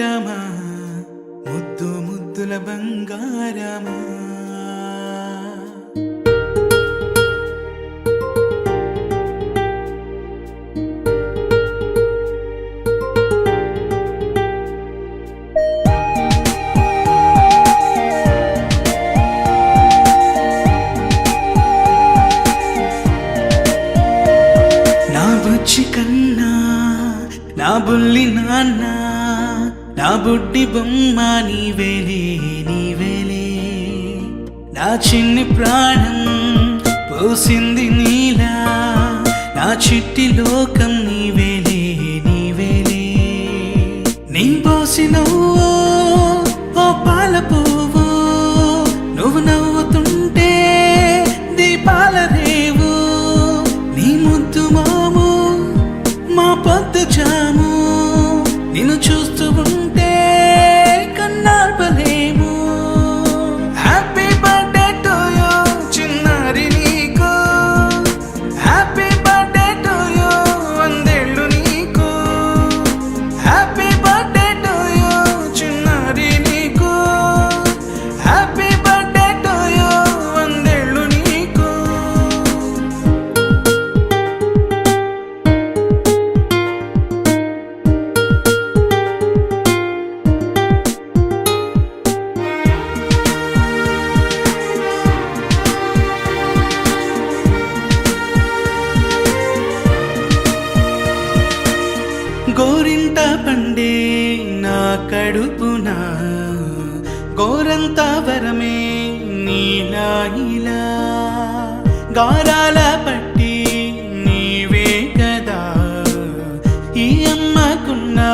బంగారమా ముద్దు ముద్దుల బంగారమా నా బుచ్చి కన్నా నా బుల్లి నాన్న నా బుడ్డి బొమ్మ నీవేలే నీవేలే నా చిన్ని ప్రాణం పోసింది నీలా నా చిట్టి లోకం నీవేలే నీవేలే నీ పోసినవో ఓ పాల పువ్వు నువ్వు నవ్వుతుంటే దీపాల రేవు నీ ముద్దు మాము మా పొద్దు జాము నిన్ను చూస్తూ ఉంటే కన్నార్పలేము హ్యాపీ బర్త్డే టు యూ చిన్నారి నీకు హ్యాపీ బర్త్డే టు యూ వందేళ్ళు నీకు హ్యాపీ బర్త్డే టు యూ చిన్నారి నీకు హ్యాపీ బర్త్డే టు యూ వందేళ్ళు నీకు గోరింట పండే నా కడుపున గోరంత వరమే నీలా ఇలా గారాల పట్టి నీవే కదా ఈ అమ్మకున్నా